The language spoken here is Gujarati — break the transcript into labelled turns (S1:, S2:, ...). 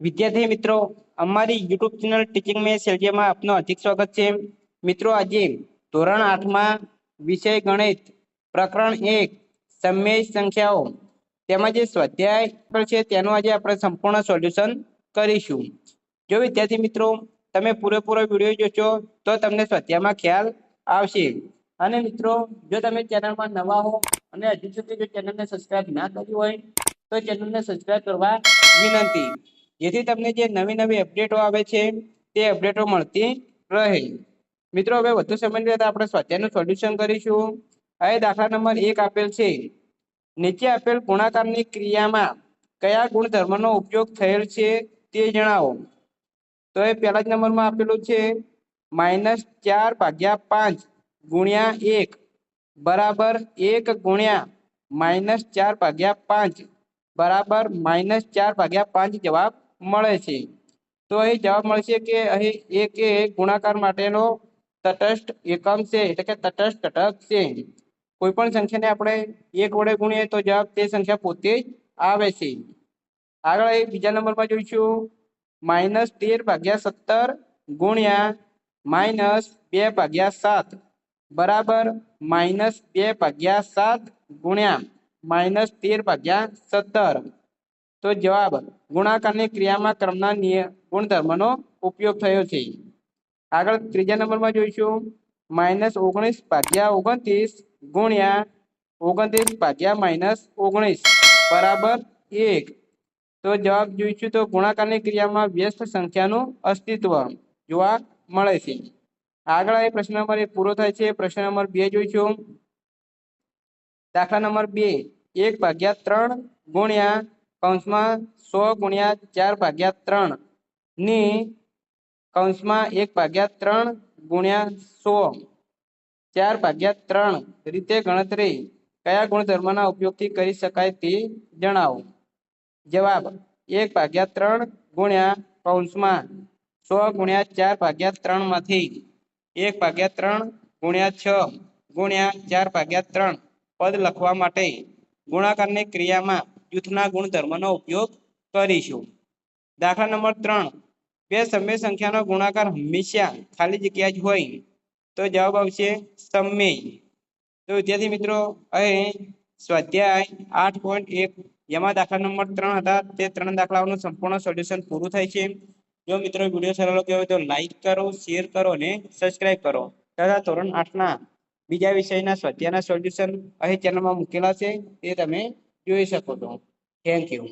S1: વિદ્યાર્થી મિત્રો, અમારી યુટ્યુબ ચેનલ ટીચિંગ મેં સેલ્જિયમમાં આપનું હાર્દિક સ્વાગત છે. મિત્રો, આજે ધોરણ 8માં વિષય ગણિત પ્રકરણ 1 સમય સંખ્યાઓ તેમાં જે સ્વાધ્યાય છે તેનું આજે આપણે સંપૂર્ણ સોલ્યુશન કરીશું. જો વિદ્યાર્થી મિત્રો તમે પૂરેપૂરો વિડીયો જોશો તો તમને સ્વાધ્યાયમાં ખ્યાલ આવશે. અને મિત્રો, જો તમે ચેનલમાં નવા હો અને હજુ સુધી જો ચેનલને સબસ્ક્રાઇબ ના કરી હોય તો ચેનલને સબસ્ક્રાઇબ કરવા વિનંતી, જેથી તમને જે નવી નવી અપડેટો આવે છે તે અપડેટો મળતી રહે. મિત્રો, હવે વધુ સમય લેતા આપણે સ્વાધ્યાયનું સોલ્યુશન કરીશું. હવે દાખલા નંબર 1 આપેલ છે. નીચે આપેલ ગુણાકારની ક્રિયામાં કયા ગુણધર્મનો ઉપયોગ થયેલ છે તે જણાવો. તો એ પહેલા જ નંબરમાં આપેલું છે -4/5 ગુણ્યા 1 બરાબર 1 ગુણ્યા -4/5 બરાબર -4/5 જવાબ મળે છે. તો અહીં જવાબ મળશે કે અહીં એક એ ગુણાકાર માટેનો તટસ્થ એકમ છે, એટલે કે તટસ્થ ઘટક છે. કોઈ પણ સંખ્યાને આપણે 1 વડે ગુણીએ તો જવાબ તે સંખ્યા પોતે જ આવે છે. આગળ અહીં બીજા નંબરમાં જોઈશું -13/17 ગુણ્યા -2/7 બરાબર -2/7 ગુણ્યા -13/17. તો જવાબ ગુણાકારની ક્રિયામાં ક્રમના ગુણધર્મનો ઉપયોગ થયો છે. આગળ ત્રીજા નંબરમાં જોઈશું -19/29 ગુણ્યા 29/-19 બરાબર 1. તો જવાબ જોઈશું તો ગુણાકારની ક્રિયામાં વ્યસ્ત સંખ્યાનું અસ્તિત્વ જોવા મળે છે. આગળ એ પ્રશ્ન નંબર 1 પૂરો થાય છે. પ્રશ્ન નંબર 2 જોઈશું. દાખલા નંબર 2 1/3 ગુણ્યા 100 ગુણ્યા 4/3 ની 1/3 ગુણ્યા 100 4/3 રીતે ગણતરી કયા ગુણધર્મના ઉપયોગથી કરી શકાય તે જણાવો. જવાબ 1/3 ગુણ્યા 100 ગુણ્યા 4/3 માંથી 1/3 ગુણ્યા 6 ગુણ્યા 4/3 પદ લખવા માટે ગુણાકારની ક્રિયામાં જૂથના ગુણધર્મનો ઉપયોગ કરીશું. દાખલા નંબર 3 બે સમય સંખ્યાનો ગુણાકાર હંમેશા ખાલી જગ્યા જ હોય તો જવાબ આવશે સમય. તો વિદ્યાર્થી મિત્રો, અહીં સ્વાધ્યાય 8.1 જેમાં દાખલા નંબર 3 હતા તે 3 દાખલાઓનું સંપૂર્ણ સોલ્યુશન પૂરું થાય છે. જો મિત્રો વિડીયો સારો લાગ્યો હોય તો લાઈક કરો, શેર કરો અને સબસ્ક્રાઇબ કરો. તથા ધોરણ 8ના બીજા વિષયના સ્વાધ્યાયના સોલ્યુશન અહીં ચેનલમાં મૂકેલા છે, તે તમે જોઈ શકો છો. Thank you.